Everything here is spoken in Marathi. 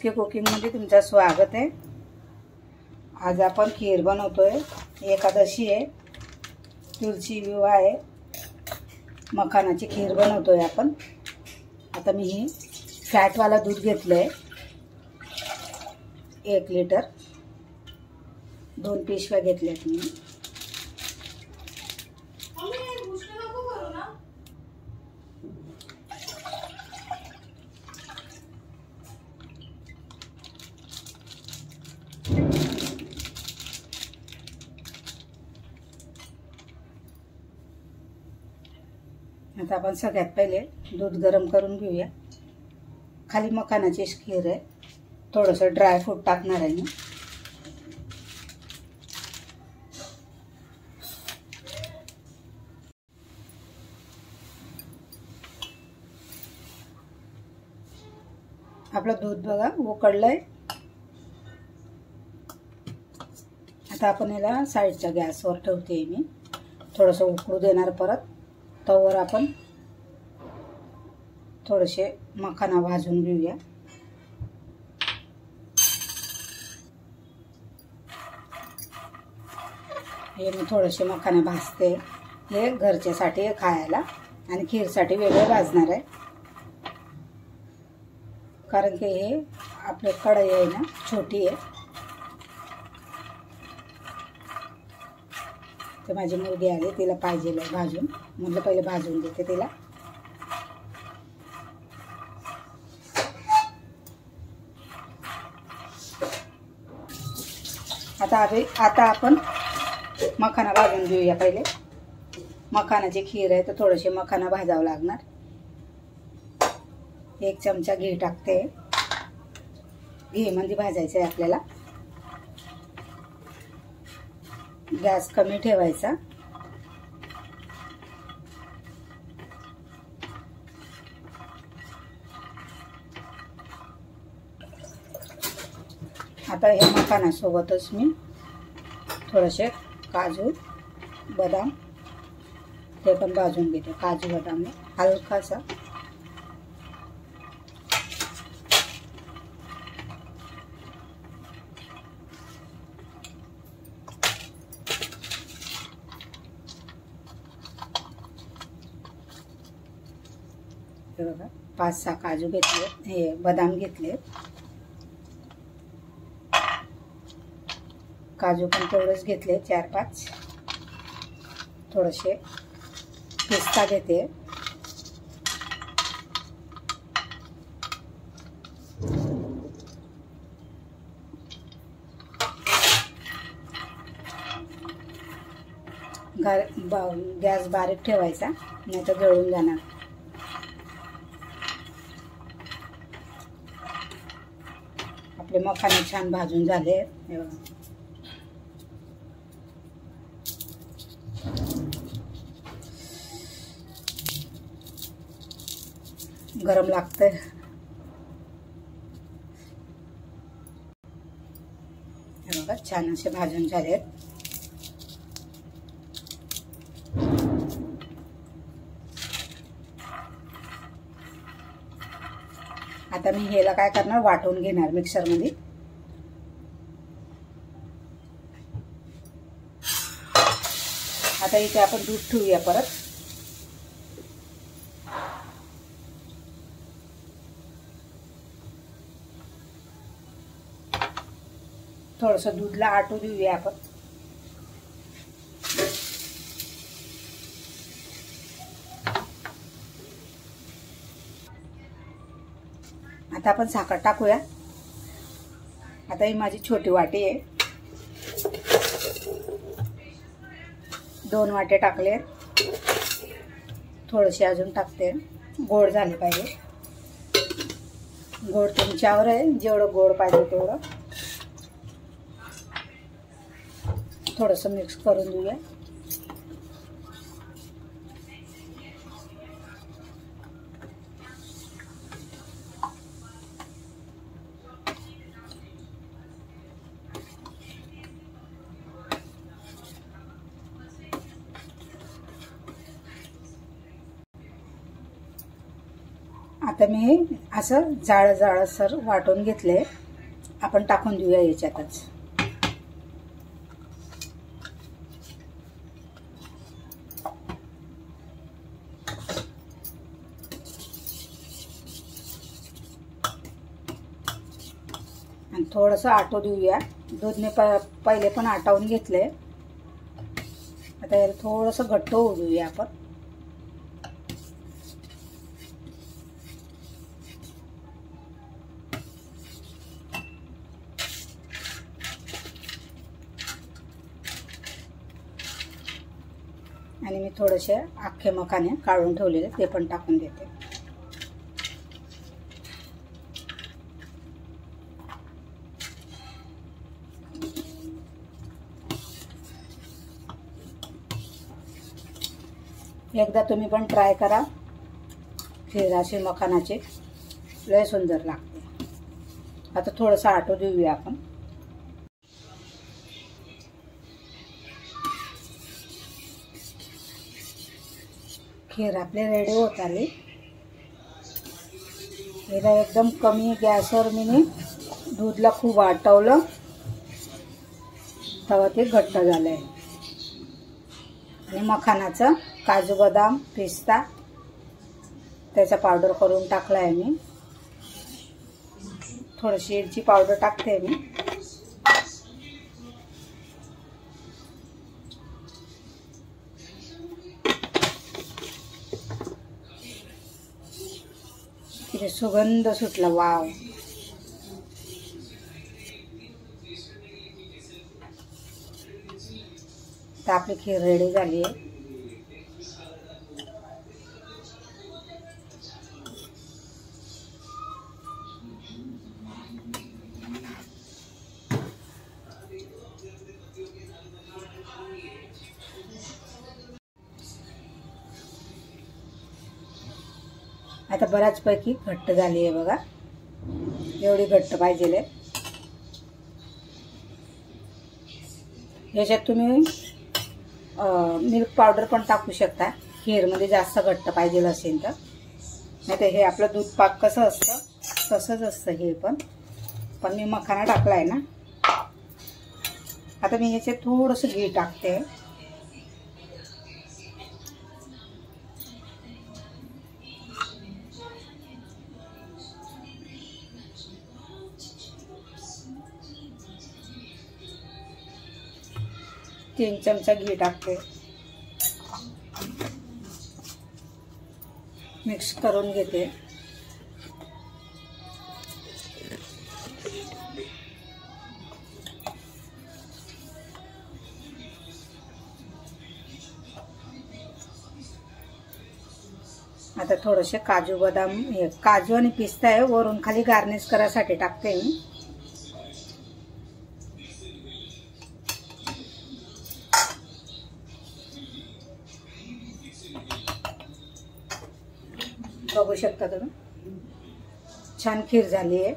के कुकिंगमध्ये तुमचं स्वागत आहे। आज आपण खीर बनवतोय। एकादशी आहे, तुळशी विवाह आहे, मखानाची खीर बनवतोय आपण। आता मी ही फॅटवाला दूध घेतलंय 1 लिटर, 2 पिशव्या घेतल्यात मी। आता आपण सगळ्यात पहिले दूध गरम करून घेऊया। खाली मखानाची खीर आहे, थोडंसं ड्राय फ्रूट टाकणार आहे मी। आपलं दूध बघा उकळलंय। आता आपण याला साईडच्या गॅसवर ठेवते मी, थोडंसं उकळू देणार परत। तवर आपण थोडेसे मखाना भाजून घेऊया। हे मी थोडेसे मखाना भाजते, हे घरच्यासाठी खायला आणि खीरसाठी वेगळं भाजणार आहे। कारण की हे आपले कढई आहे ना, छोटी आहे। ते माझी मुलगी आली, तिला पाहिजे भाजून, म्हणजे पहिले भाजून देते तिला। आता आपण मखाना भाजून घेऊया पहिले। मखानाची खीर आहे तर थोडेसे मखाना भाजावं लागणार। 1 चमचा घी टाकते। घी मध्ये भाजायचं आहे आपल्याला। गॅस कमी ठेवायचा। आता हे मखानासोबतच मी थोडेसे काजू बदाम ते पण भाजून घेते। काजू बदाम हलकासा। हे बघा 5-6 काजू घेतले, हे बदाम घेतले। काजू पण तेवढेच घेतले, 4-5। थोडेसे पिस्ता घेते। गॅस बारीक ठेवायचा, नाही तर जळून जाणार। आपले मखाने छान भाजून झाले। हे बघा गरम लागतंय। हे बघा छान असे भाजून झालेत। आता मी ह्याला काय करणार, वाटून घेणार मिक्सर मध्ये। आता इथे आपण दूध ठेवूया परत। थोडंसं दूधला आटू देऊया आपण। आता आपण साखर टाकूया। आता ही माझी छोटी वाटी आहे, 2 वाटे टाकले। थोडेसे अजून टाकते, गोड झाले पाहिजे। गोड तुमच्यावर आहे, जेवढं गोड पाहिजे तेवढं। थोडंसं मिक्स करून देऊया। आता मी हे असं जाडसर वाटून घेतले. आपण टाकून देऊया याच्यातच. आणि थोडंसं आटू देऊया. दूधने पहिले पण आटवून घेतले. आता याला थोडंसं घट्ट होऊ देऊया आपण. आणि मी थोडेसे अख्खे मखाने काढून ठेवलेले ते पण टाकून देते. एकदा तुम्ही पण ट्राय करा. खीर अशी मखानाची लय सुंदर लागते. आता थोडंसं आटू देऊया आपण. खीर आपली रेडी होत आली. याला एकदम कमी गॅसवर मी दूधला खूप आटवलं तेव्हा ते घट्ट झालंय. आणि मखानाचं काजू बदाम पिस्ता त्याचा पावडर करून टाकलाय मी. थोडीशी वेलची पावडर टाकते मी. किती सुगंध सुटला. वाव. तर आपली खीर रेडी झाली आहे. आता बऱ्याचपैकी घट्ट झाली आहे बघा. एवढी घट्ट पाहिजे. याच्यात तुम्ही मिल्क पावडर पण टाकू शकता खीरमध्ये जास्त घट्ट पाहिजे असेल तर. नाही तर हे आपलं दूध पाक कसं असतं तसंच असतं हे पण मी मखाना टाकलाय ना. आता मी याच्यात थोडंसं घी टाकते. तीन चमचा घी टाकते. मिक्स करून घेते. आता थोडेसे काजू बदाम काजू आणि पिस्ता आहे वरून खाली गार्निश करायसाठी टाकते मी. बघू शकता तुम्ही छान खीर झाली आहे.